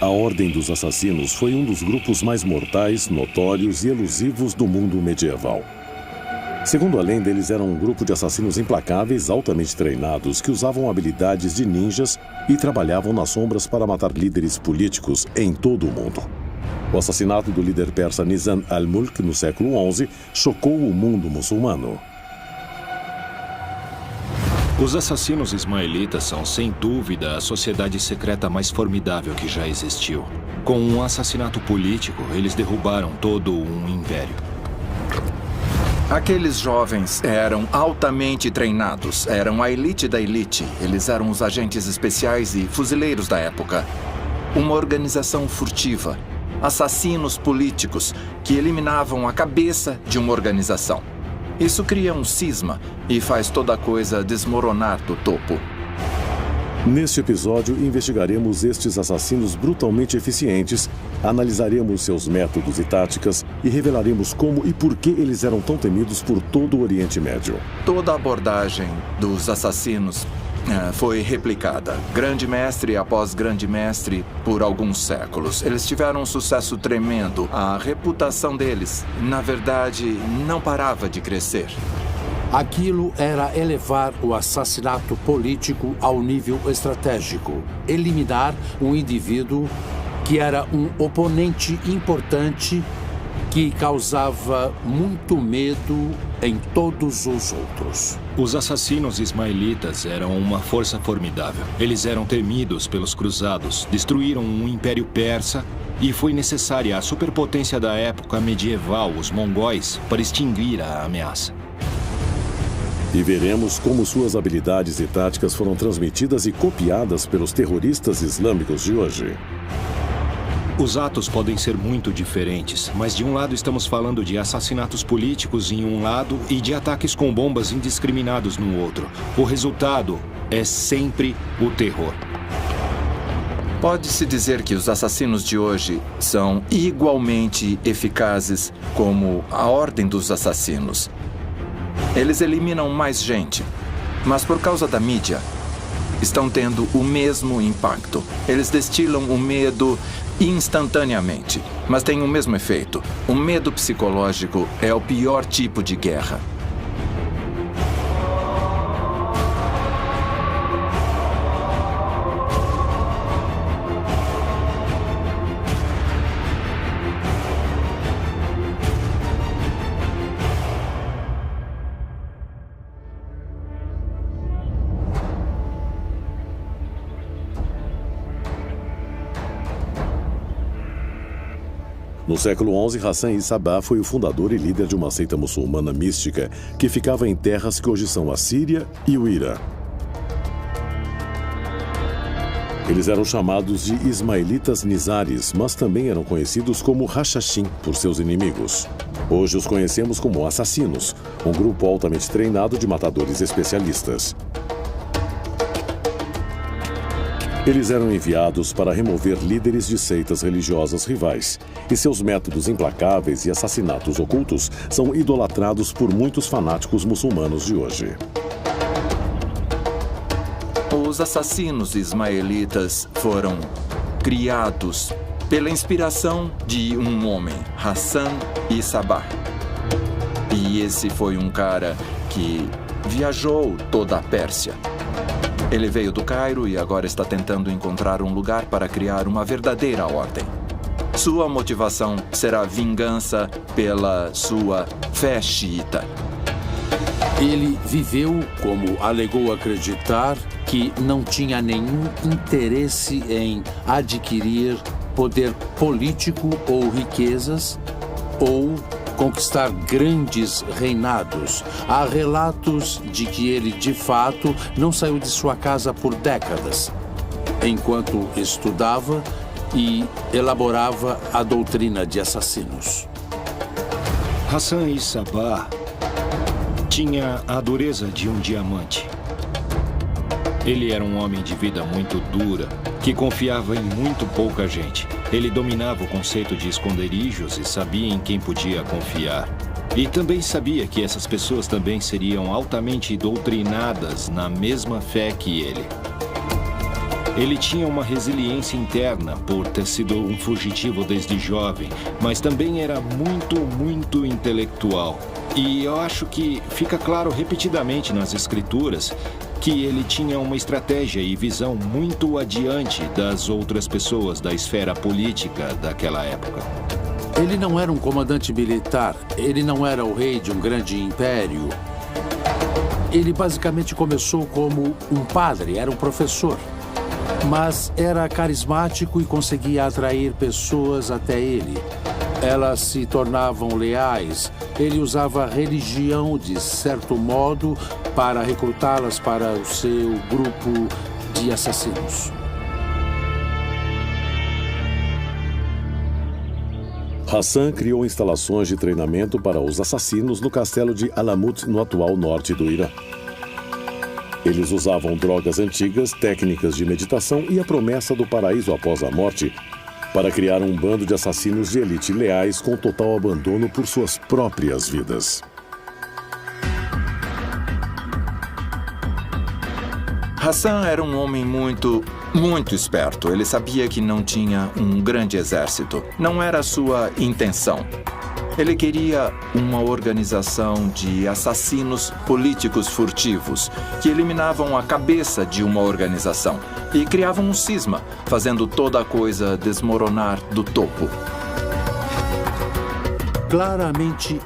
A Ordem dos Assassinos foi um dos grupos mais mortais, notórios e elusivos do mundo medieval. Segundo a lenda, eles eram um grupo de assassinos implacáveis, altamente treinados, que usavam habilidades de ninjas e trabalhavam nas sombras para matar líderes políticos em todo o mundo. O assassinato do líder persa Nizam al-Mulk no século XI chocou o mundo muçulmano. Os assassinos ismaelitas são, sem dúvida, a sociedade secreta mais formidável que já existiu. Com um assassinato político, eles derrubaram todo um império. Aqueles jovens eram altamente treinados, eram a elite da elite. Eles eram os agentes especiais e fuzileiros da época. Uma organização furtiva, assassinos políticos que eliminavam a cabeça de uma organização. Isso cria um cisma e faz toda a coisa desmoronar do topo. Neste episódio, investigaremos estes assassinos brutalmente eficientes, analisaremos seus métodos e táticas e revelaremos como e por que eles eram tão temidos por todo o Oriente Médio. Toda a abordagem dos assassinos foi replicada, grande mestre após grande mestre, por alguns séculos. Eles tiveram um sucesso tremendo. A reputação deles, na verdade, não parava de crescer. Aquilo era elevar o assassinato político ao nível estratégico, eliminar um indivíduo que era um oponente importante que causava muito medo em todos os outros. Os assassinos ismaelitas eram uma força formidável. Eles eram temidos pelos cruzados, destruíram um império persa e foi necessária a superpotência da época medieval, os mongóis, para extinguir a ameaça. E veremos como suas habilidades e táticas foram transmitidas e copiadas pelos terroristas islâmicos de hoje. Os atos podem ser muito diferentes, mas de um lado estamos falando de assassinatos políticos em um lado e de ataques com bombas indiscriminados no outro. O resultado é sempre o terror. Pode-se dizer que os assassinos de hoje são igualmente eficazes como a Ordem dos Assassinos. Eles eliminam mais gente, mas por causa da mídia, estão tendo o mesmo impacto. Eles destilam o medo instantaneamente, mas tem o mesmo efeito. O medo psicológico é o pior tipo de guerra. No século XI, Hassan Sabah foi o fundador e líder de uma seita muçulmana mística que ficava em terras que hoje são a Síria e o Irã. Eles eram chamados de ismaelitas nizaris, mas também eram conhecidos como Hashashin por seus inimigos. Hoje os conhecemos como assassinos, um grupo altamente treinado de matadores especialistas. Eles eram enviados para remover líderes de seitas religiosas rivais, e seus métodos implacáveis e assassinatos ocultos são idolatrados por muitos fanáticos muçulmanos de hoje. Os assassinos ismaelitas foram criados pela inspiração de um homem, Hassan Sabah. E esse foi um cara que viajou toda a Pérsia. Ele veio do Cairo e agora está tentando encontrar um lugar para criar uma verdadeira ordem. Sua motivação será vingança pela sua fé xiita. Ele viveu, como alegou acreditar, que não tinha nenhum interesse em adquirir poder político ou riquezas, ou conquistar grandes reinados. Há relatos de que ele, de fato, não saiu de sua casa por décadas, enquanto estudava e elaborava a doutrina de assassinos. Hassan Sabah tinha a dureza de um diamante. Ele era um homem de vida muito dura, que confiava em muito pouca gente. Ele dominava o conceito de esconderijos e sabia em quem podia confiar. E também sabia que essas pessoas também seriam altamente doutrinadas na mesma fé que ele. Ele tinha uma resiliência interna por ter sido um fugitivo desde jovem, mas também era muito intelectual. E eu acho que fica claro repetidamente nas escrituras que ele tinha uma estratégia e visão muito adiante das outras pessoas da esfera política daquela época. Ele não era um comandante militar, ele não era o rei de um grande império. Ele basicamente começou como um padre, era um professor. Mas era carismático e conseguia atrair pessoas até ele. Elas se tornavam leais. Ele usava a religião, de certo modo, para recrutá-las para o seu grupo de assassinos. Hassan criou instalações de treinamento para os assassinos no castelo de Alamut, no atual norte do Irã. Eles usavam drogas antigas, técnicas de meditação e a promessa do paraíso após a morte para criar um bando de assassinos de elite leais com total abandono por suas próprias vidas. Hassan era um homem muito esperto. Ele sabia que não tinha um grande exército. Não era sua intenção. Ele queria uma organização de assassinos políticos furtivos que eliminavam a cabeça de uma organização e criavam um cisma, fazendo toda a coisa desmoronar do topo. Claramente,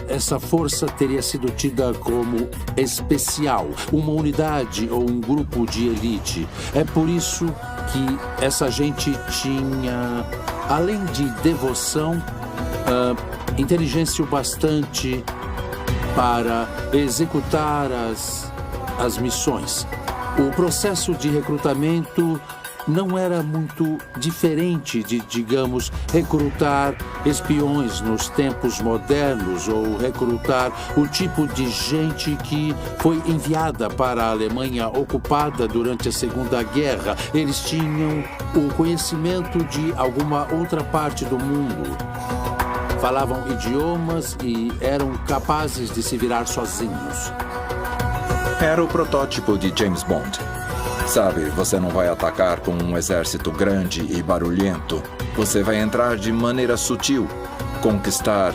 essa força teria sido tida como especial, uma unidade ou um grupo de elite. É por isso que essa gente tinha, além de devoção, inteligência o bastante para executar as missões. O processo de recrutamento não era muito diferente de, digamos, recrutar espiões nos tempos modernos ou recrutar o tipo de gente que foi enviada para a Alemanha ocupada durante a Segunda Guerra. Eles tinham o conhecimento de alguma outra parte do mundo. Falavam idiomas e eram capazes de se virar sozinhos. Era o protótipo de James Bond. Sabe, você não vai atacar com um exército grande e barulhento. Você vai entrar de maneira sutil, conquistar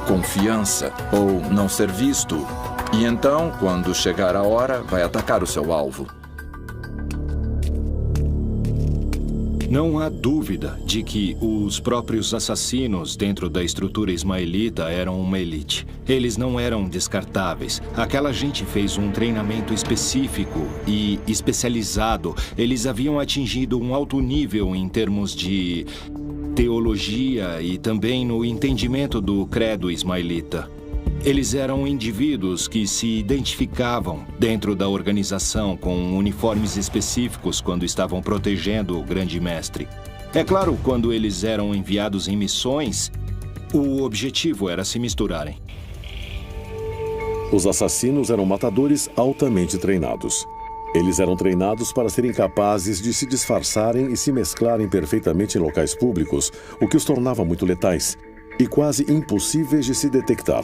confiança ou não ser visto. E então, quando chegar a hora, vai atacar o seu alvo. Não há dúvida de que os próprios assassinos dentro da estrutura ismaelita eram uma elite. Eles não eram descartáveis. Aquela gente fez um treinamento específico e especializado. Eles haviam atingido um alto nível em termos de teologia e também no entendimento do credo ismaelita. Eles eram indivíduos que se identificavam dentro da organização com uniformes específicos quando estavam protegendo o grande mestre. É claro, quando eles eram enviados em missões, o objetivo era se misturarem. Os assassinos eram matadores altamente treinados. Eles eram treinados para serem capazes de se disfarçarem e se mesclarem perfeitamente em locais públicos, o que os tornava muito letais e quase impossíveis de se detectar.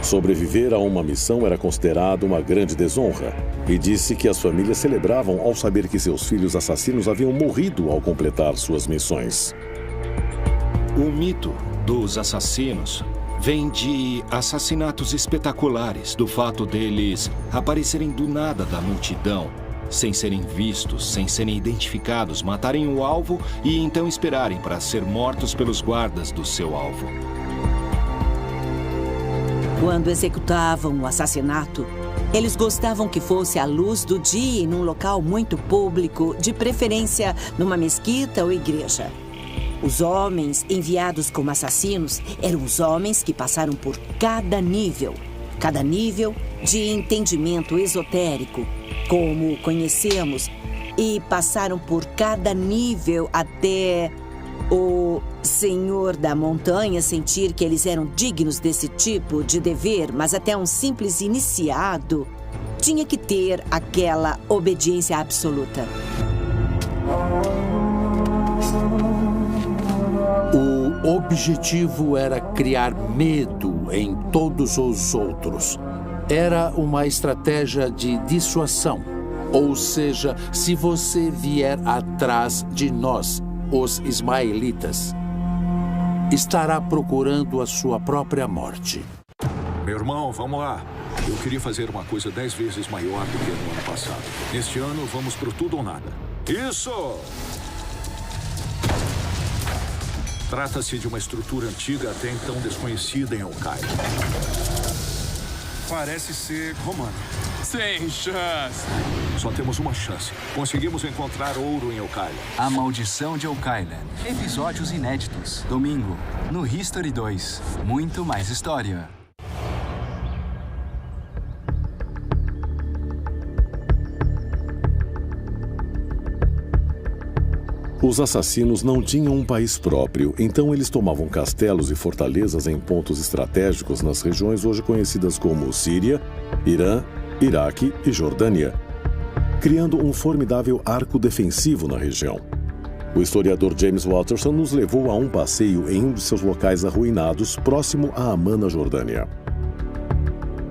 Sobreviver a uma missão era considerado uma grande desonra, e disse que as famílias celebravam ao saber que seus filhos assassinos haviam morrido ao completar suas missões. O mito dos assassinos vem de assassinatos espetaculares, do fato deles aparecerem do nada da multidão, sem serem vistos, sem serem identificados, matarem o alvo e então esperarem para ser mortos pelos guardas do seu alvo. Quando executavam o assassinato, eles gostavam que fosse à luz do dia e num local muito público, de preferência numa mesquita ou igreja. Os homens enviados como assassinos eram os homens que passaram por cada nível de entendimento esotérico, como o conhecemos, e passaram por cada nível até o Senhor da Montanha sentir que eles eram dignos desse tipo de dever, mas até um simples iniciado tinha que ter aquela obediência absoluta. O objetivo era criar medo em todos os outros. Era uma estratégia de dissuasão. Ou seja, se você vier atrás de nós, os ismaelitas, estará procurando a sua própria morte. Meu irmão, vamos lá. Eu queria fazer uma coisa 10 vezes maior do que no ano passado. Este ano, vamos pro tudo ou nada. Isso! Trata-se de uma estrutura antiga até então desconhecida em El-Cairo. Parece ser romano. Sem chance. Só temos uma chance. Conseguimos encontrar ouro em El-Cairo. A Maldição de El-Cairo. Episódios inéditos. Domingo, no History 2. Muito mais história. Os assassinos não tinham um país próprio, então eles tomavam castelos e fortalezas em pontos estratégicos nas regiões hoje conhecidas como Síria, Irã, Iraque e Jordânia, criando um formidável arco defensivo na região. O historiador James Watterson nos levou a um passeio em um de seus locais arruinados, próximo a Amman, na Jordânia.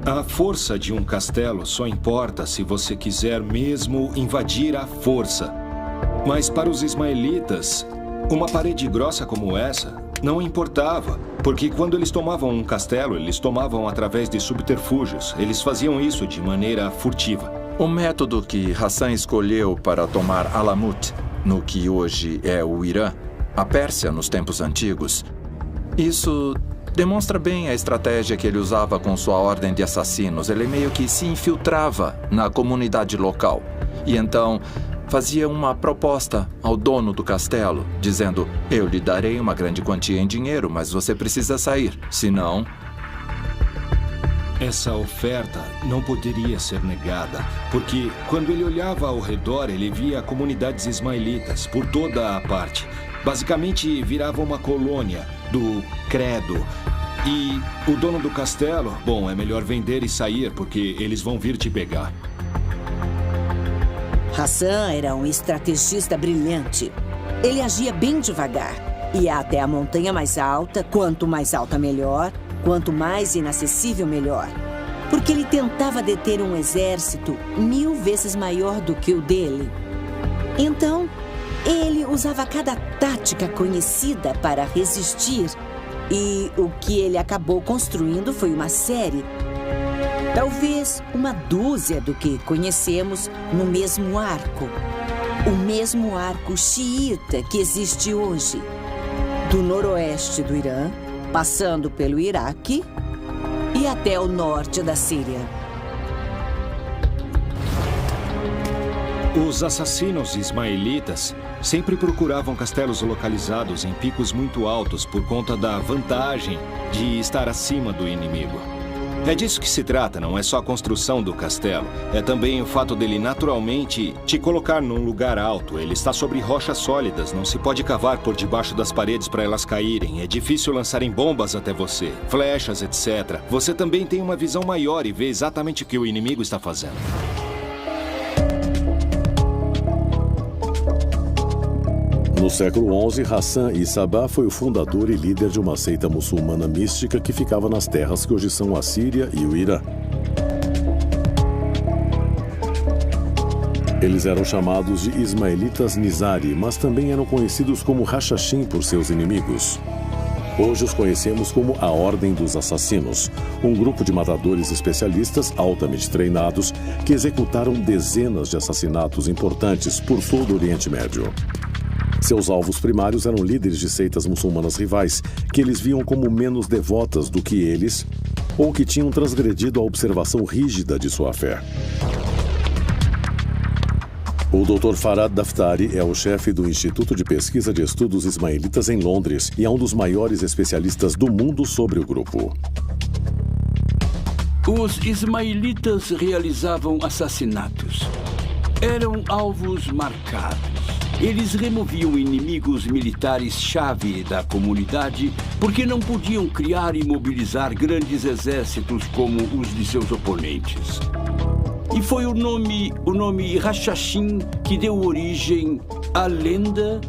A força de um castelo só importa se você quiser mesmo invadir à força. Mas para os ismaelitas, uma parede grossa como essa não importava, porque quando eles tomavam um castelo, eles tomavam através de subterfúgios. Eles faziam isso de maneira furtiva. O método que Hassan escolheu para tomar Alamut, no que hoje é o Irã, a Pérsia nos tempos antigos, isso demonstra bem a estratégia que ele usava com sua ordem de assassinos. Ele meio que se infiltrava na comunidade local. E então fazia uma proposta ao dono do castelo, dizendo: eu lhe darei uma grande quantia em dinheiro, mas você precisa sair, senão... Essa oferta não poderia ser negada, porque quando ele olhava ao redor, ele via comunidades ismaelitas por toda a parte. Basicamente, virava uma colônia do credo. E o dono do castelo, bom, é melhor vender e sair, porque eles vão vir te pegar. Hassan era um estrategista brilhante. Ele agia bem devagar. Ia até a montanha mais alta, quanto mais alta melhor, quanto mais inacessível melhor. Porque ele tentava deter um exército 1000 vezes maior do que o dele. Então, ele usava cada tática conhecida para resistir. E o que ele acabou construindo foi uma série. Talvez uma dúzia do que conhecemos no mesmo arco. O mesmo arco xiita que existe hoje. Do noroeste do Irã, passando pelo Iraque e até o norte da Síria. Os assassinos ismaelitas sempre procuravam castelos localizados em picos muito altos por conta da vantagem de estar acima do inimigo. É disso que se trata, não é só a construção do castelo. É também o fato dele naturalmente te colocar num lugar alto. Ele está sobre rochas sólidas, não se pode cavar por debaixo das paredes para elas caírem. É difícil lançarem bombas até você, flechas, etc. Você também tem uma visão maior e vê exatamente o que o inimigo está fazendo. No século XI, Hassan e Sabah foi o fundador e líder de uma seita muçulmana mística que ficava nas terras que hoje são a Síria e o Irã. Eles eram chamados de ismaelitas Nizari, mas também eram conhecidos como Hashashin por seus inimigos. Hoje os conhecemos como a Ordem dos Assassinos, um grupo de matadores especialistas altamente treinados que executaram dezenas de assassinatos importantes por todo o Oriente Médio. Seus alvos primários eram líderes de seitas muçulmanas rivais, que eles viam como menos devotas do que eles, ou que tinham transgredido a observação rígida de sua fé. O Dr. Farhad Daftari é o chefe do Instituto de Pesquisa de Estudos Ismaelitas em Londres e é um dos maiores especialistas do mundo sobre o grupo. Os ismaelitas realizavam assassinatos. Eram alvos marcados. Eles removiam inimigos militares-chave da comunidade porque não podiam criar e mobilizar grandes exércitos como os de seus oponentes. E foi o nome Hashashin que deu origem à lenda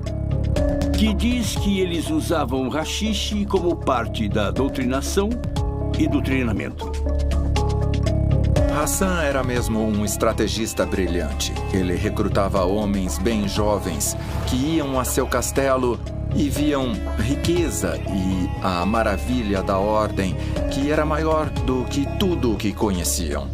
que diz que eles usavam haxixe como parte da doutrinação e do treinamento. Hassan era mesmo um estrategista brilhante. Ele recrutava homens bem jovens que iam a seu castelo e viam riqueza e a maravilha da ordem, que era maior do que tudo o que conheciam.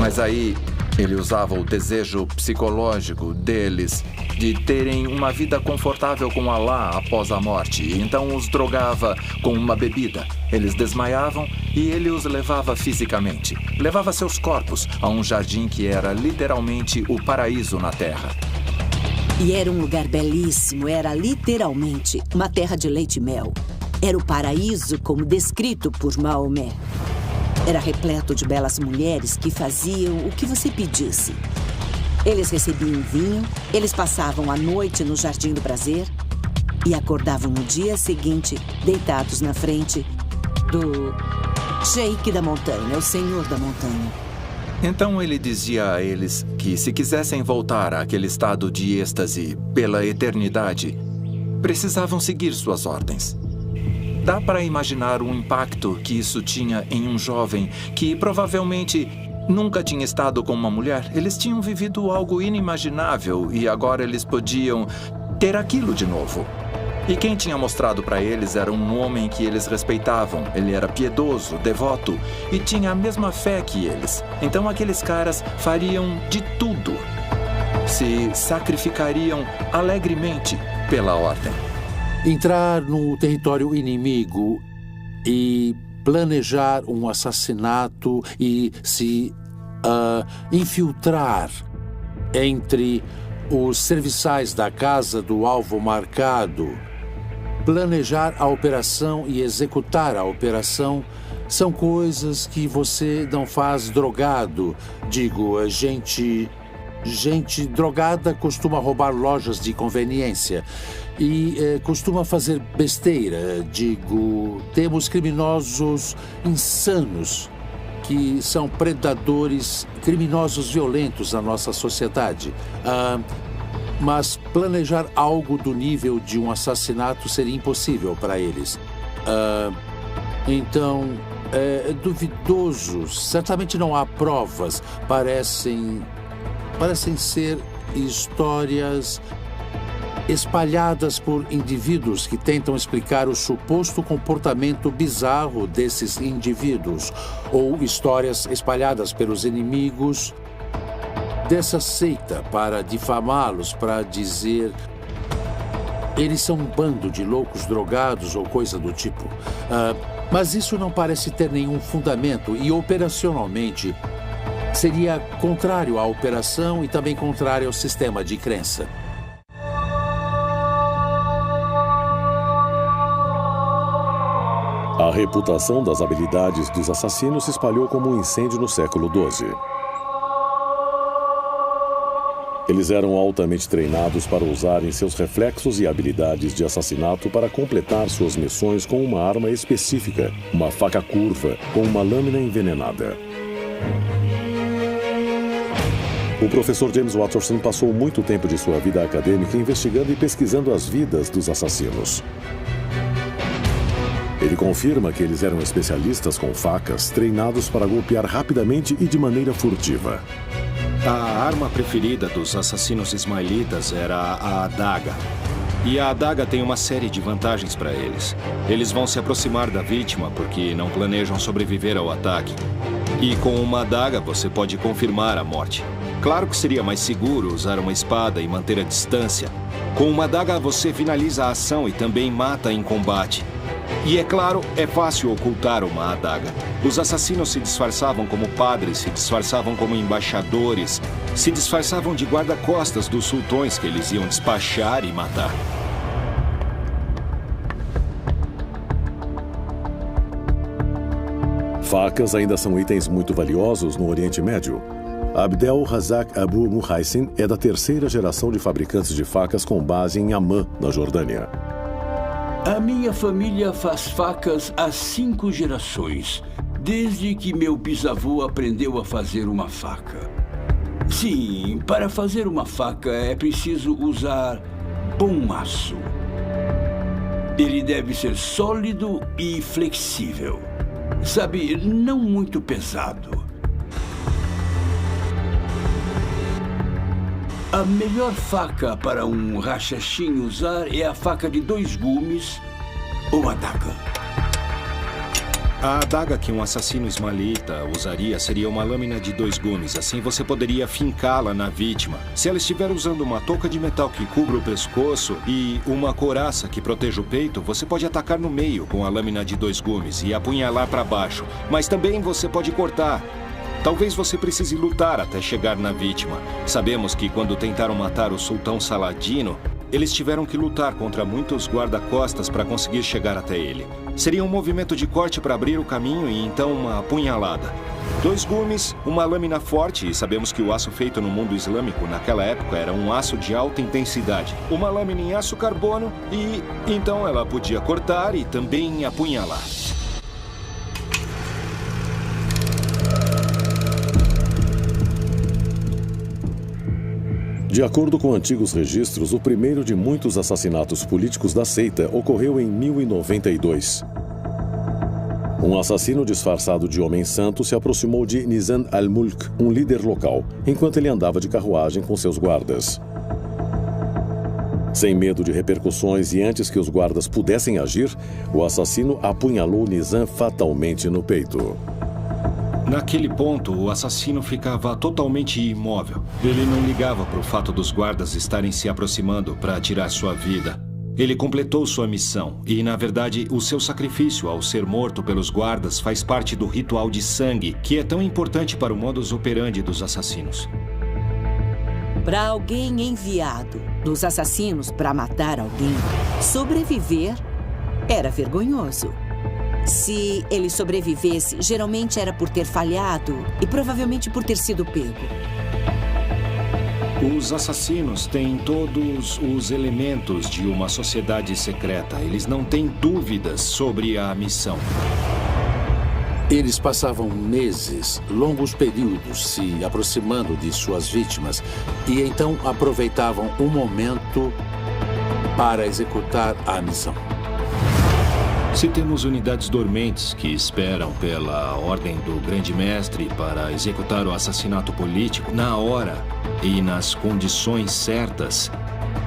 Mas aí ele usava o desejo psicológico deles de terem uma vida confortável com Alá após a morte, e então os drogava com uma bebida. Eles desmaiavam e ele os levava fisicamente. Levava seus corpos a um jardim que era literalmente o paraíso na terra. E era um lugar belíssimo, era literalmente uma terra de leite e mel. Era o paraíso como descrito por Maomé. Era repleto de belas mulheres que faziam o que você pedisse. Eles recebiam vinho, eles passavam a noite no Jardim do Prazer e acordavam no dia seguinte deitados na frente do Sheik da montanha, o senhor da montanha. Então ele dizia a eles que se quisessem voltar àquele estado de êxtase pela eternidade, precisavam seguir suas ordens. Dá para imaginar o impacto que isso tinha em um jovem que provavelmente nunca tinha estado com uma mulher. Eles tinham vivido algo inimaginável e agora eles podiam ter aquilo de novo. E quem tinha mostrado para eles era um homem que eles respeitavam. Ele era piedoso, devoto e tinha a mesma fé que eles. Então aqueles caras fariam de tudo. Se sacrificariam alegremente pela ordem. Entrar no território inimigo e planejar um assassinato e se infiltrar entre os serviçais da casa do alvo marcado, planejar a operação e executar a operação são coisas que você não faz drogado. Digo, gente drogada costuma roubar lojas de conveniência e costuma fazer besteira. Digo, temos criminosos insanos que são predadores, criminosos violentos na nossa sociedade. Mas planejar algo do nível de um assassinato seria impossível para eles. Então, é duvidoso. Certamente não há provas. Parecem ser histórias espalhadas por indivíduos que tentam explicar o suposto comportamento bizarro desses indivíduos, ou histórias espalhadas pelos inimigos dessa seita para difamá-los, para dizer eles são um bando de loucos drogados ou coisa do tipo. Mas isso não parece ter nenhum fundamento e operacionalmente seria contrário à operação e também contrário ao sistema de crença. A reputação das habilidades dos assassinos se espalhou como um incêndio no século XII. Eles eram altamente treinados para usarem seus reflexos e habilidades de assassinato para completar suas missões com uma arma específica, uma faca curva com uma lâmina envenenada. O professor James Watterson passou muito tempo de sua vida acadêmica investigando e pesquisando as vidas dos assassinos. Ele confirma que eles eram especialistas com facas, treinados para golpear rapidamente e de maneira furtiva. A arma preferida dos assassinos ismaelitas era a adaga. E a adaga tem uma série de vantagens para eles. Eles vão se aproximar da vítima porque não planejam sobreviver ao ataque. E com uma adaga você pode confirmar a morte. Claro que seria mais seguro usar uma espada e manter a distância. Com uma adaga você finaliza a ação e também mata em combate. E é claro, é fácil ocultar uma adaga. Os assassinos se disfarçavam como padres, se disfarçavam como embaixadores, se disfarçavam de guarda-costas dos sultões que eles iam despachar e matar. Facas ainda são itens muito valiosos no Oriente Médio. Abdel Razak Abu Muhaisin é da terceira geração de fabricantes de facas com base em Amman, na Jordânia. A minha família faz facas há 5 gerações, desde que meu bisavô aprendeu a fazer uma faca. Sim, para fazer uma faca é preciso usar bom aço. Ele deve ser sólido e flexível. Sabe, não muito pesado. A melhor faca para um rachachim usar é a faca de 2 gumes ou a adaga. A adaga que um assassino ismaelita usaria seria uma lâmina de 2 gumes. Assim você poderia fincá-la na vítima. Se ela estiver usando uma touca de metal que cubra o pescoço e uma couraça que proteja o peito, você pode atacar no meio com a lâmina de 2 gumes e apunhalar para baixo. Mas também você pode cortar. Talvez você precise lutar até chegar na vítima. Sabemos que quando tentaram matar o sultão Saladino, eles tiveram que lutar contra muitos guarda-costas para conseguir chegar até ele. Seria um movimento de corte para abrir o caminho e então uma apunhalada. 2 gumes, uma lâmina forte, e sabemos que o aço feito no mundo islâmico naquela época era um aço de alta intensidade. Uma lâmina em aço carbono e então ela podia cortar e também apunhalar. De acordo com antigos registros, o primeiro de muitos assassinatos políticos da seita ocorreu em 1092. Um assassino disfarçado de homem santo se aproximou de Nizam al-Mulk, um líder local, enquanto ele andava de carruagem com seus guardas. Sem medo de repercussões e antes que os guardas pudessem agir, o assassino apunhalou Nizam fatalmente no peito. Naquele ponto, o assassino ficava totalmente imóvel. Ele não ligava para o fato dos guardas estarem se aproximando para tirar sua vida. Ele completou sua missão e, na verdade, o seu sacrifício ao ser morto pelos guardas faz parte do ritual de sangue, que é tão importante para o modus operandi dos assassinos. Para alguém enviado dos assassinos para matar alguém, sobreviver era vergonhoso. Se ele sobrevivesse, geralmente era por ter falhado e provavelmente por ter sido pego. Os assassinos têm todos os elementos de uma sociedade secreta. Eles não têm dúvidas sobre a missão. Eles passavam meses, longos períodos, se aproximando de suas vítimas e então aproveitavam um momento para executar a missão. Se temos unidades dormentes que esperam pela ordem do grande mestre para executar o assassinato político na hora e nas condições certas,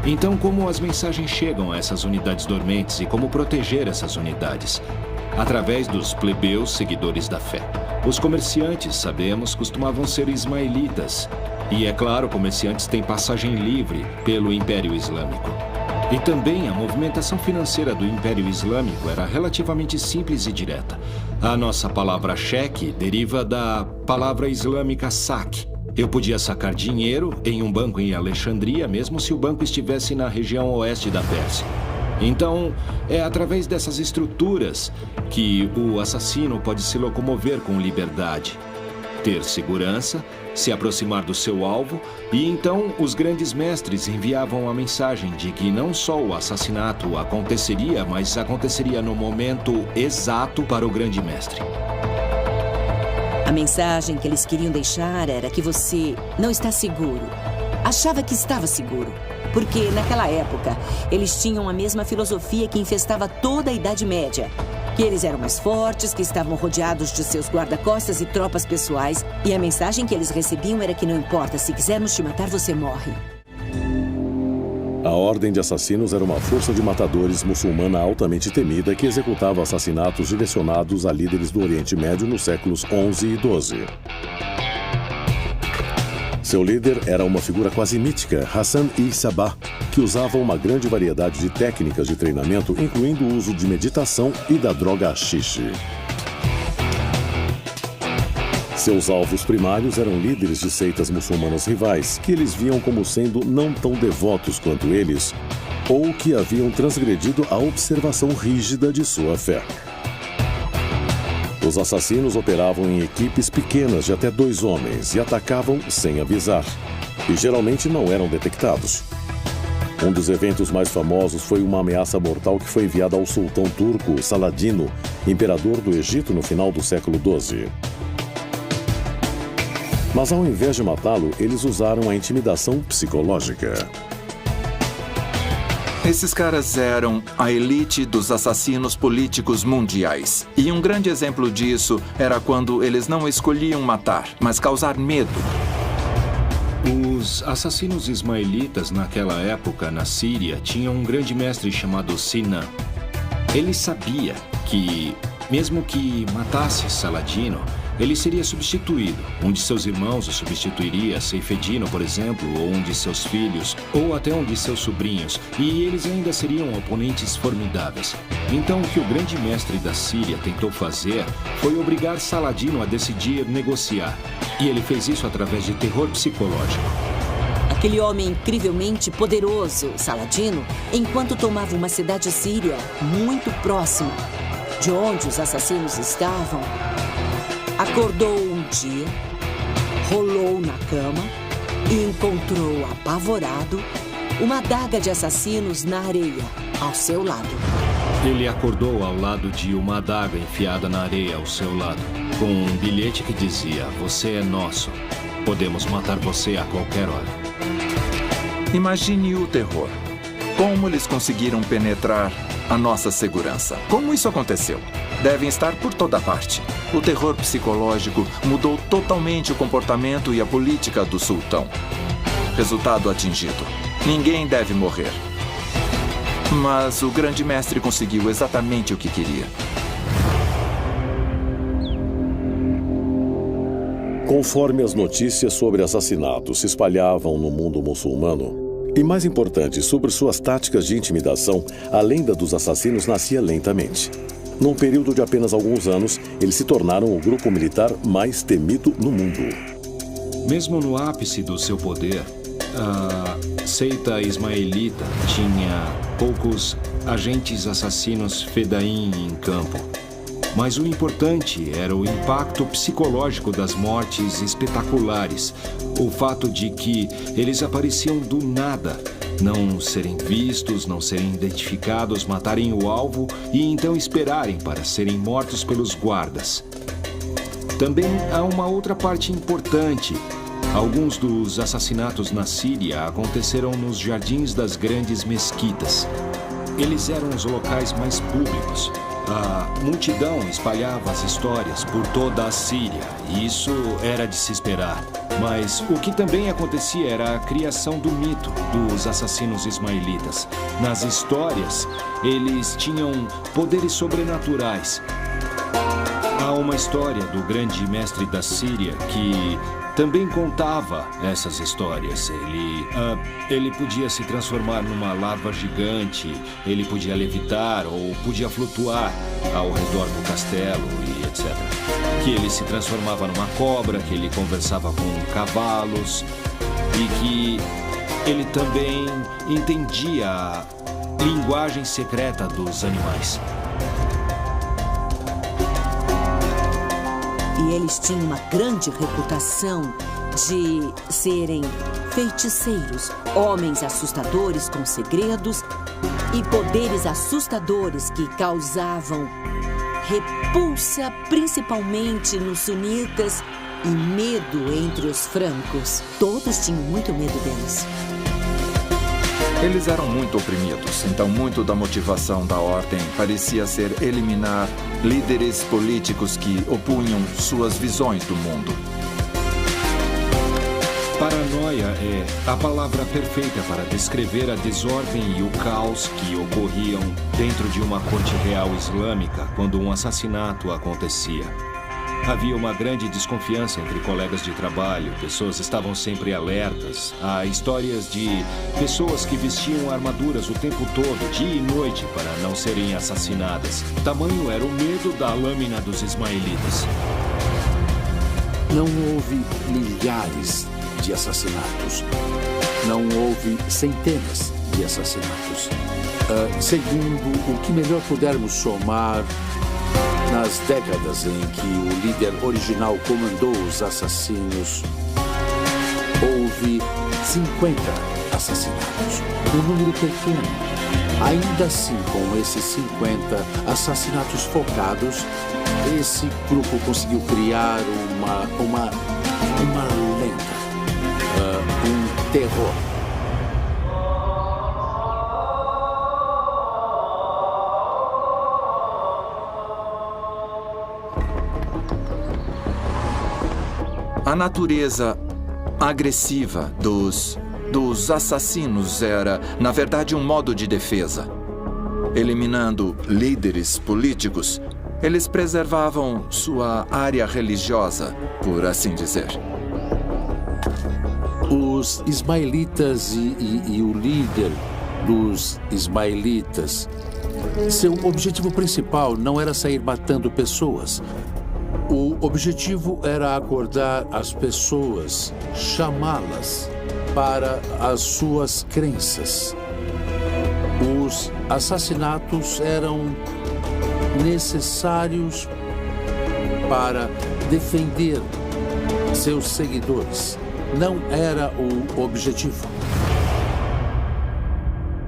então como as mensagens chegam a essas unidades dormentes e como proteger essas unidades? Através dos plebeus seguidores da fé. Os comerciantes, sabemos, costumavam ser ismaelitas. E, é claro, comerciantes têm passagem livre pelo Império Islâmico. E também a movimentação financeira do Império Islâmico era relativamente simples e direta. A nossa palavra cheque deriva da palavra islâmica saque. Eu podia sacar dinheiro em um banco em Alexandria, mesmo se o banco estivesse na região oeste da Pérsia. Então, é através dessas estruturas que o assassino pode se locomover com liberdade, ter segurança, se aproximar do seu alvo, e então os grandes mestres enviavam a mensagem de que não só o assassinato aconteceria, mas aconteceria no momento exato para o grande mestre. A mensagem que eles queriam deixar era que você não está seguro. Achava que estava seguro. Porque, naquela época, eles tinham a mesma filosofia que infestava toda a Idade Média. Que eles eram mais fortes, que estavam rodeados de seus guarda-costas e tropas pessoais. E a mensagem que eles recebiam era que não importa, se quisermos te matar, você morre. A Ordem de Assassinos era uma força de matadores muçulmana altamente temida que executava assassinatos direcionados a líderes do Oriente Médio nos séculos XI e XII. Seu líder era uma figura quase mítica, Hassan i-Sabah, que usava uma grande variedade de técnicas de treinamento, incluindo o uso de meditação e da droga haxixe. Seus alvos primários eram líderes de seitas muçulmanas rivais, que eles viam como sendo não tão devotos quanto eles, ou que haviam transgredido a observação rígida de sua fé. Os assassinos operavam em equipes pequenas de até 2 homens e atacavam sem avisar, e geralmente não eram detectados. Um dos eventos mais famosos foi uma ameaça mortal que foi enviada ao sultão turco Saladino, imperador do Egito no final do século XII. Mas ao invés de matá-lo, eles usaram a intimidação psicológica. Esses caras eram a elite dos assassinos políticos mundiais. E um grande exemplo disso era quando eles não escolhiam matar, mas causar medo. Os assassinos ismaelitas naquela época, na Síria, tinham um grande mestre chamado Sinan. Ele sabia que, mesmo que matasse Saladino, ele seria substituído. Um de seus irmãos o substituiria, Seifedino, por exemplo, ou um de seus filhos, ou até um de seus sobrinhos, e eles ainda seriam oponentes formidáveis. Então, o que o grande mestre da Síria tentou fazer foi obrigar Saladino a decidir negociar. E ele fez isso através de terror psicológico. Aquele homem incrivelmente poderoso, Saladino, enquanto tomava uma cidade síria muito próxima de onde os assassinos estavam, acordou um dia, rolou na cama e encontrou, apavorado, uma adaga de assassinos na areia, ao seu lado. Ele acordou ao lado de uma adaga enfiada na areia ao seu lado, com um bilhete que dizia: "Você é nosso. Podemos matar você a qualquer hora." Imagine o terror. Como eles conseguiram penetrar a nossa segurança? Como isso aconteceu? Devem estar por toda parte. O terror psicológico mudou totalmente o comportamento e a política do sultão. Resultado atingido: ninguém deve morrer. Mas o grande mestre conseguiu exatamente o que queria. Conforme as notícias sobre assassinatos se espalhavam no mundo muçulmano, e mais importante, sobre suas táticas de intimidação, a lenda dos assassinos nascia lentamente. Num período de apenas alguns anos, eles se tornaram o grupo militar mais temido no mundo. Mesmo no ápice do seu poder, a seita ismaelita tinha poucos agentes assassinos fedaim em campo. Mas o importante era o impacto psicológico das mortes espetaculares. O fato de que eles apareciam do nada, não serem vistos, não serem identificados, matarem o alvo e então esperarem para serem mortos pelos guardas. Também há uma outra parte importante. Alguns dos assassinatos na Síria aconteceram nos jardins das grandes mesquitas. Eles eram os locais mais públicos. A multidão espalhava as histórias por toda a Síria, e isso era de se esperar. Mas o que também acontecia era a criação do mito dos assassinos ismaelitas. Nas histórias, eles tinham poderes sobrenaturais. Há uma história do grande mestre da Síria que também contava essas histórias. Ele podia se transformar numa larva gigante, ele podia levitar ou podia flutuar ao redor do castelo e etc. Que ele se transformava numa cobra, que ele conversava com cavalos e que ele também entendia a linguagem secreta dos animais. E eles tinham uma grande reputação de serem feiticeiros, homens assustadores com segredos e poderes assustadores que causavam repulsa, principalmente nos sunitas, e medo entre os francos. Todos tinham muito medo deles. Eles eram muito oprimidos, então muito da motivação da ordem parecia ser eliminar líderes políticos que opunham suas visões do mundo. Paranoia é a palavra perfeita para descrever a desordem e o caos que ocorriam dentro de uma corte real islâmica quando um assassinato acontecia. Havia uma grande desconfiança entre colegas de trabalho, pessoas estavam sempre alertas. Há histórias de pessoas que vestiam armaduras o tempo todo, dia e noite, para não serem assassinadas. Tamanho era o medo da lâmina dos ismaelitas. Não houve milhares de assassinatos. Não houve centenas de assassinatos. Segundo o que melhor pudermos somar, nas décadas em que o líder original comandou os assassinos, houve 50 assassinatos. Um número pequeno. Ainda assim, com esses 50 assassinatos focados, esse grupo conseguiu criar uma lenda, um terror. A natureza agressiva dos assassinos era, na verdade, um modo de defesa. Eliminando líderes políticos, eles preservavam sua área religiosa, por assim dizer. Os ismaelitas e o líder dos ismaelitas, seu objetivo principal não era sair matando pessoas. O objetivo era acordar as pessoas, chamá-las para as suas crenças. Os assassinatos eram necessários para defender seus seguidores. Não era o objetivo.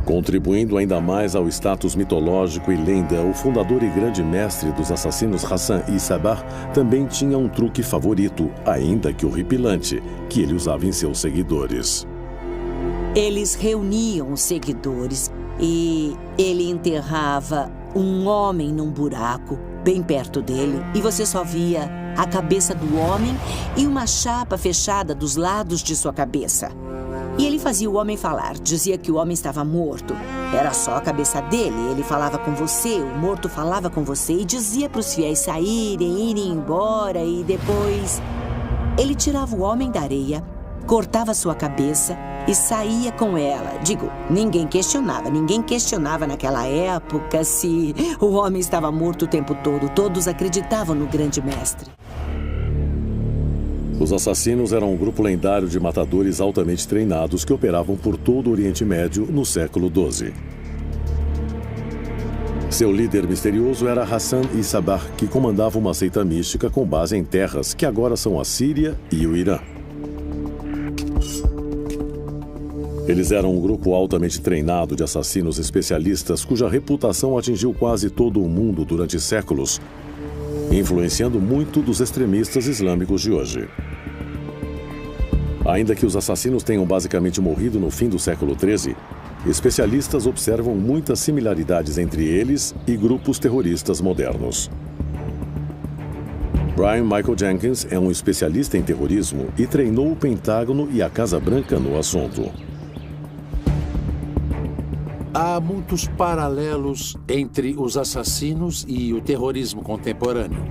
Contribuindo ainda mais ao status mitológico e lenda, o fundador e grande mestre dos assassinos Hassan e Sabah também tinha um truque favorito, ainda que horripilante, que ele usava em seus seguidores. Eles reuniam os seguidores e ele enterrava um homem num buraco bem perto dele e você só via a cabeça do homem e uma chapa fechada dos lados de sua cabeça. E ele fazia o homem falar, dizia que o homem estava morto. Era só a cabeça dele, ele falava com você, o morto falava com você e dizia para os fiéis saírem, irem embora e depois... Ele tirava o homem da areia, cortava sua cabeça e saía com ela. Digo, ninguém questionava naquela época se o homem estava morto o tempo todo. Todos acreditavam no grande mestre. Os assassinos eram um grupo lendário de matadores altamente treinados que operavam por todo o Oriente Médio no século XII. Seu líder misterioso era Hassan e Sabah, que comandava uma seita mística com base em terras que agora são a Síria e o Irã. Eles eram um grupo altamente treinado de assassinos especialistas cuja reputação atingiu quase todo o mundo durante séculos, influenciando muito dos extremistas islâmicos de hoje. Ainda que os assassinos tenham basicamente morrido no fim do século XIII, especialistas observam muitas similaridades entre eles e grupos terroristas modernos. Brian Michael Jenkins é um especialista em terrorismo e treinou o Pentágono e a Casa Branca no assunto. Há muitos paralelos entre os assassinos e o terrorismo contemporâneo.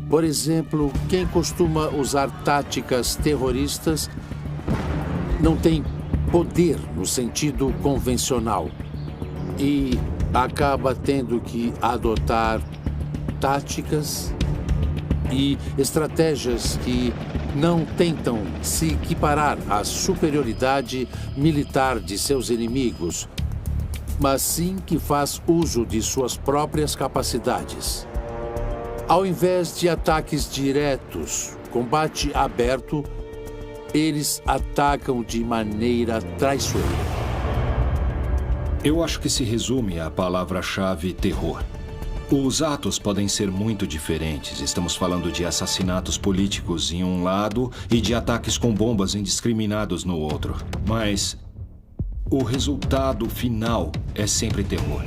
Por exemplo, quem costuma usar táticas terroristas não tem poder no sentido convencional e acaba tendo que adotar táticas e estratégias que não tentam se equiparar à superioridade militar de seus inimigos, mas sim que faz uso de suas próprias capacidades. Ao invés de ataques diretos, combate aberto, eles atacam de maneira traiçoeira. Eu acho que se resume à palavra-chave terror. Os atos podem ser muito diferentes. Estamos falando de assassinatos políticos em um lado e de ataques com bombas indiscriminados no outro. Mas o resultado final é sempre terror.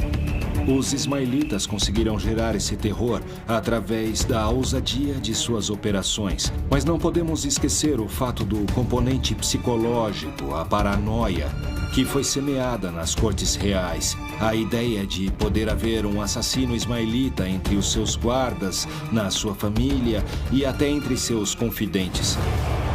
Os ismaelitas conseguiram gerar esse terror através da ousadia de suas operações. Mas não podemos esquecer o fato do componente psicológico, a paranoia, que foi semeada nas cortes reais. A ideia de poder haver um assassino ismaelita entre os seus guardas, na sua família e até entre seus confidentes.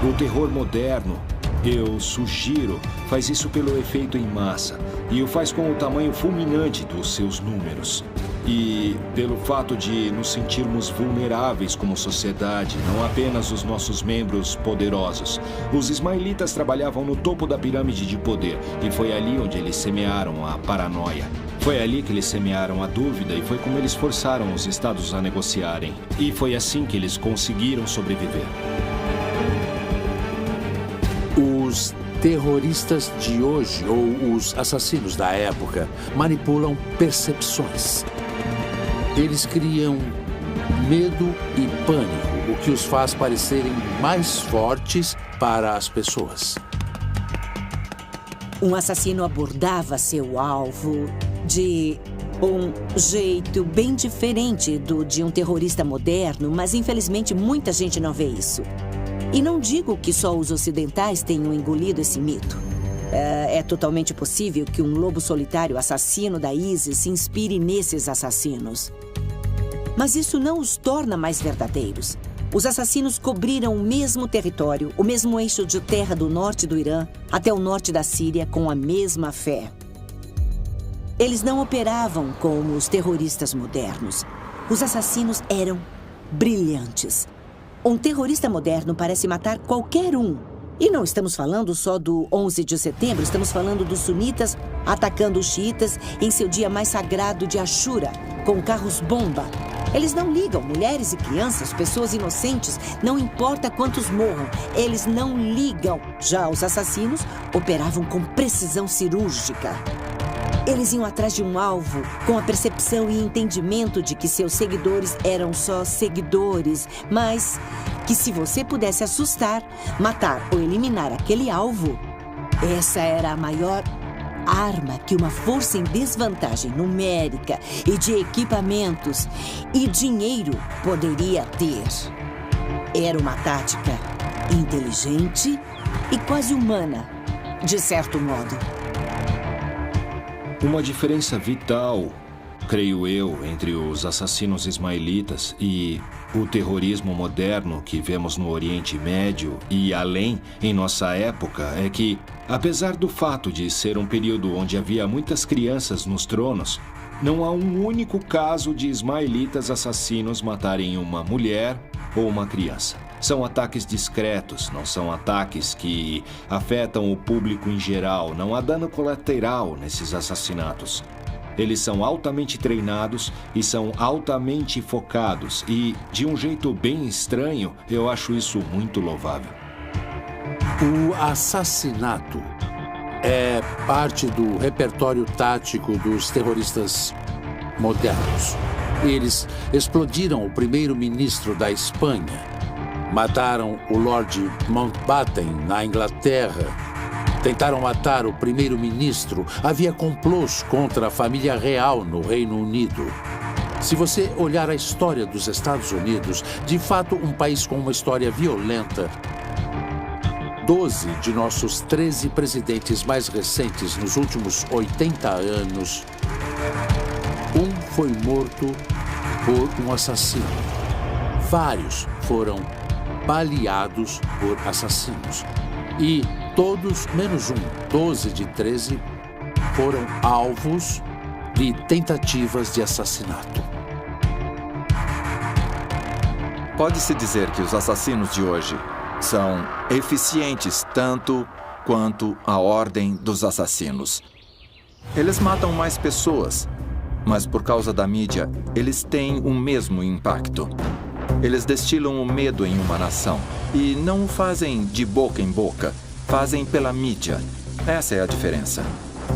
O terror moderno, eu sugiro, faz isso pelo efeito em massa e o faz com o tamanho fulminante dos seus números. E pelo fato de nos sentirmos vulneráveis como sociedade, não apenas os nossos membros poderosos. Os ismaelitas trabalhavam no topo da pirâmide de poder e foi ali onde eles semearam a paranoia. Foi ali que eles semearam a dúvida e foi como eles forçaram os estados a negociarem. E foi assim que eles conseguiram sobreviver. Os terroristas de hoje, ou os assassinos da época, manipulam percepções. Eles criam medo e pânico, o que os faz parecerem mais fortes para as pessoas. Um assassino abordava seu alvo de um jeito bem diferente do de um terrorista moderno, mas infelizmente muita gente não vê isso. E não digo que só os ocidentais tenham engolido esse mito. É totalmente possível que um lobo solitário assassino da ISIS se inspire nesses assassinos. Mas isso não os torna mais verdadeiros. Os assassinos cobriram o mesmo território, o mesmo eixo de terra do norte do Irã até o norte da Síria com a mesma fé. Eles não operavam como os terroristas modernos. Os assassinos eram brilhantes. Um terrorista moderno parece matar qualquer um. E não estamos falando só do 11 de setembro, estamos falando dos sunitas atacando os xiitas em seu dia mais sagrado de Ashura, com carros-bomba. Eles não ligam, mulheres e crianças, pessoas inocentes, não importa quantos morram, eles não ligam. Já os assassinos operavam com precisão cirúrgica. Eles iam atrás de um alvo com a percepção e entendimento de que seus seguidores eram só seguidores, mas que se você pudesse assustar, matar ou eliminar aquele alvo, essa era a maior arma que uma força em desvantagem numérica e de equipamentos e dinheiro poderia ter. Era uma tática inteligente e quase humana, de certo modo. Uma diferença vital, creio eu, entre os assassinos ismaelitas e o terrorismo moderno que vemos no Oriente Médio e além em nossa época é que, apesar do fato de ser um período onde havia muitas crianças nos tronos, não há um único caso de ismaelitas assassinos matarem uma mulher ou uma criança. São ataques discretos, não são ataques que afetam o público em geral. Não há dano colateral nesses assassinatos. Eles são altamente treinados e são altamente focados. E, de um jeito bem estranho, eu acho isso muito louvável. O assassinato é parte do repertório tático dos terroristas modernos. Eles explodiram o primeiro-ministro da Espanha. Mataram o Lord Mountbatten na Inglaterra. Tentaram matar o primeiro-ministro. Havia complôs contra a família real no Reino Unido. Se você olhar a história dos Estados Unidos, de fato um país com uma história violenta, 12 de nossos 13 presidentes mais recentes nos últimos 80 anos, um foi morto por um assassino. Vários foram baleados por assassinos. E todos, menos um, 12 de 13, foram alvos de tentativas de assassinato. Pode-se dizer que os assassinos de hoje são eficientes tanto quanto a ordem dos assassinos. Eles matam mais pessoas, mas por causa da mídia, eles têm o mesmo impacto. Eles destilam o medo em uma nação e não o fazem de boca em boca, fazem pela mídia. Essa é a diferença.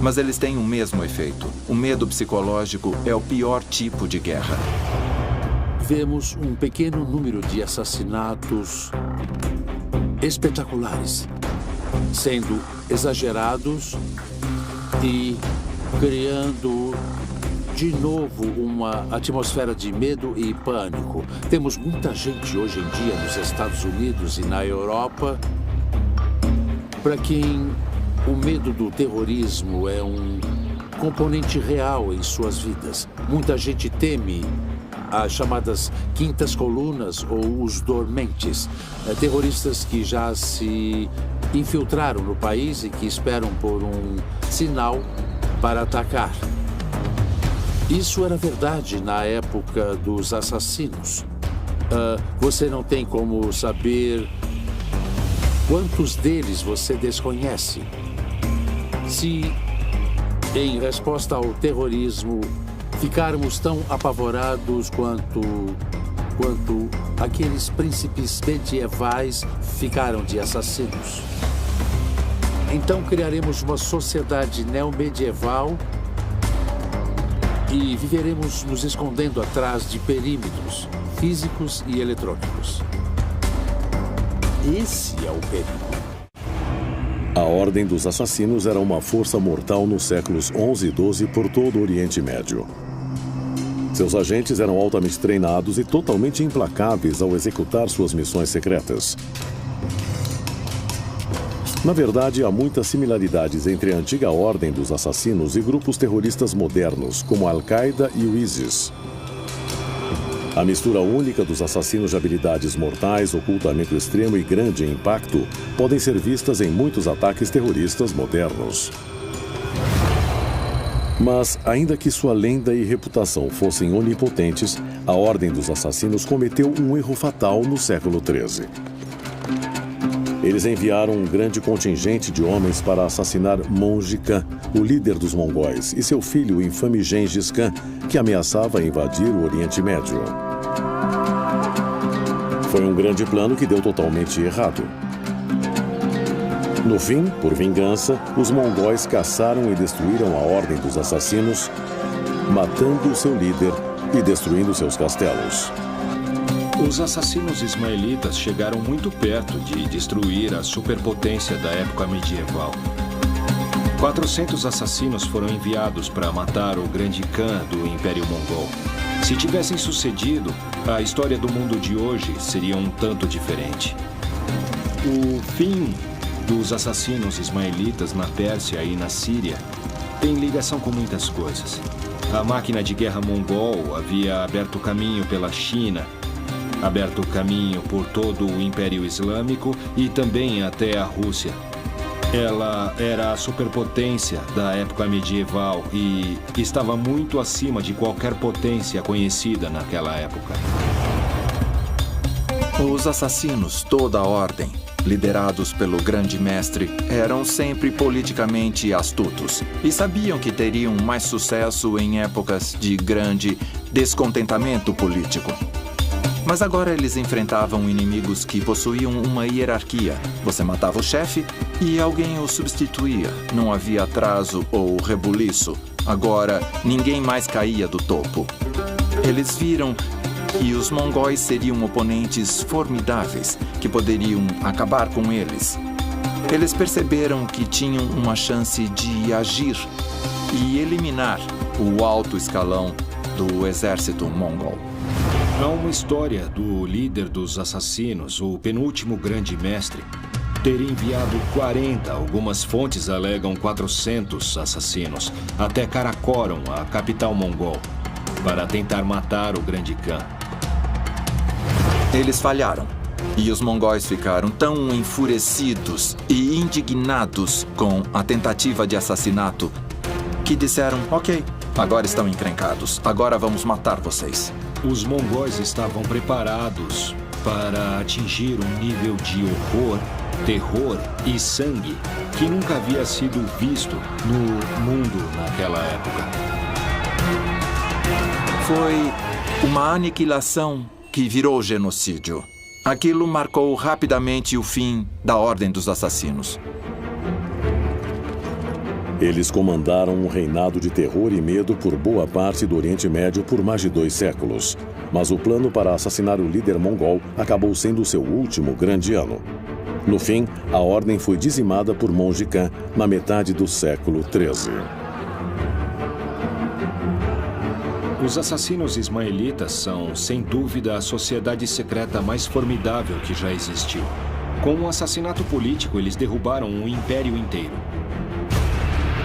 Mas eles têm o mesmo efeito. O medo psicológico é o pior tipo de guerra. Vemos um pequeno número de assassinatos espetaculares, sendo exagerados e criando de novo uma atmosfera de medo e pânico. Temos muita gente hoje em dia nos Estados Unidos e na Europa para quem o medo do terrorismo é um componente real em suas vidas. Muita gente teme as chamadas quintas colunas ou os dormentes, terroristas que já se infiltraram no país e que esperam por um sinal para atacar. Isso era verdade na época dos assassinos. Você não tem como saber quantos deles você desconhece. Se, em resposta ao terrorismo, ficarmos tão apavorados quanto aqueles príncipes medievais ficaram de assassinos. Então criaremos uma sociedade neomedieval e viveremos nos escondendo atrás de perímetros físicos e eletrônicos. Esse é o perigo. A Ordem dos Assassinos era uma força mortal nos séculos 11 e 12 por todo o Oriente Médio. Seus agentes eram altamente treinados e totalmente implacáveis ao executar suas missões secretas. Na verdade, há muitas similaridades entre a antiga ordem dos assassinos e grupos terroristas modernos, como a Al-Qaeda e o ISIS. A mistura única dos assassinos de habilidades mortais, ocultamento extremo e grande impacto podem ser vistas em muitos ataques terroristas modernos. Mas, ainda que sua lenda e reputação fossem onipotentes, a Ordem dos Assassinos cometeu um erro fatal no século XIII. Eles enviaram um grande contingente de homens para assassinar Monge Khan, o líder dos mongóis, e seu filho, o infame Gengis Khan, que ameaçava invadir o Oriente Médio. Foi um grande plano que deu totalmente errado. No fim, por vingança, os mongóis caçaram e destruíram a Ordem dos Assassinos, matando seu líder e destruindo seus castelos. Os assassinos ismaelitas chegaram muito perto de destruir a superpotência da época medieval. 400 assassinos foram enviados para matar o grande Khan do Império Mongol. Se tivessem sucedido, a história do mundo de hoje seria um tanto diferente. O fim dos assassinos ismaelitas na Pérsia e na Síria tem ligação com muitas coisas. A máquina de guerra mongol havia aberto caminho pela China, aberto caminho por todo o Império Islâmico e também até a Rússia. Ela era a superpotência da época medieval e estava muito acima de qualquer potência conhecida naquela época. Os assassinos, toda a ordem, liderados pelo grande mestre, eram sempre politicamente astutos e sabiam que teriam mais sucesso em épocas de grande descontentamento político. Mas agora eles enfrentavam inimigos que possuíam uma hierarquia. Você matava o chefe e alguém o substituía. Não havia atraso ou rebuliço. Agora, ninguém mais caía do topo. Eles viram que os mongóis seriam oponentes formidáveis, que poderiam acabar com eles. Eles perceberam que tinham uma chance de agir e eliminar o alto escalão do exército mongol. Há uma história do líder dos assassinos, o penúltimo grande mestre, ter enviado 40, algumas fontes alegam 400 assassinos, até Karakorum, a capital mongol, para tentar matar o grande Khan. Eles falharam, e os mongóis ficaram tão enfurecidos e indignados com a tentativa de assassinato que disseram, ok, agora estão encrencados, agora vamos matar vocês. Os mongóis estavam preparados para atingir um nível de horror, terror e sangue que nunca havia sido visto no mundo naquela época. Foi uma aniquilação que virou genocídio. Aquilo marcou rapidamente o fim da Ordem dos Assassinos. Eles comandaram um reinado de terror e medo por boa parte do Oriente Médio por mais de 2 séculos. Mas o plano para assassinar o líder mongol acabou sendo seu último grande ano. No fim, a ordem foi dizimada por Monge Khan na metade do século XIII. Os assassinos ismaelitas são, sem dúvida, a sociedade secreta mais formidável que já existiu. Com o assassinato político, eles derrubaram um império inteiro.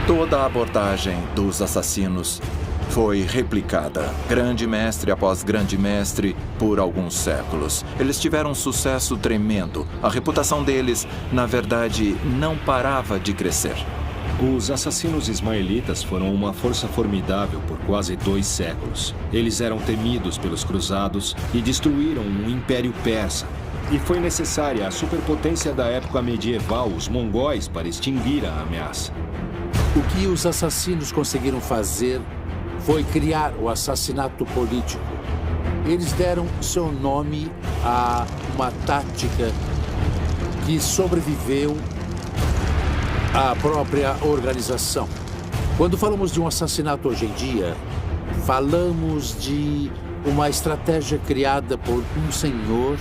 Toda a abordagem dos assassinos foi replicada, grande mestre após grande mestre, por alguns séculos. Eles tiveram um sucesso tremendo. A reputação deles, na verdade, não parava de crescer. Os assassinos ismaelitas foram uma força formidável por quase 2 séculos. Eles eram temidos pelos cruzados e destruíram um império persa. E foi necessária a superpotência da época medieval, os mongóis, para extinguir a ameaça. O que os assassinos conseguiram fazer foi criar o assassinato político. Eles deram seu nome a uma tática que sobreviveu à própria organização. Quando falamos de um assassinato hoje em dia, falamos de uma estratégia criada por um senhor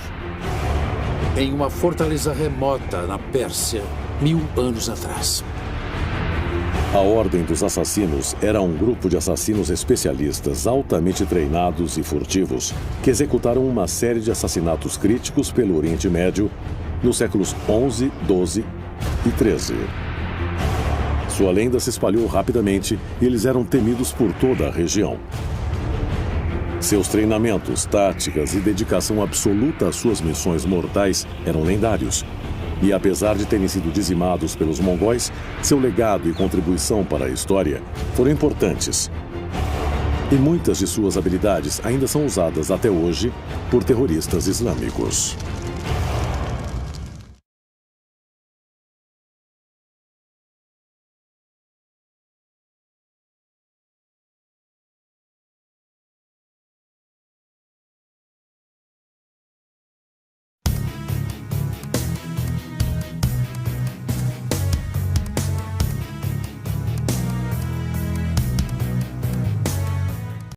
em uma fortaleza remota na Pérsia, 1000 anos atrás. A Ordem dos Assassinos era um grupo de assassinos especialistas altamente treinados e furtivos que executaram uma série de assassinatos críticos pelo Oriente Médio nos séculos XI, XII e XIII. Sua lenda se espalhou rapidamente e eles eram temidos por toda a região. Seus treinamentos, táticas e dedicação absoluta às suas missões mortais eram lendários. E apesar de terem sido dizimados pelos mongóis, seu legado e contribuição para a história foram importantes. E muitas de suas habilidades ainda são usadas até hoje por terroristas islâmicos.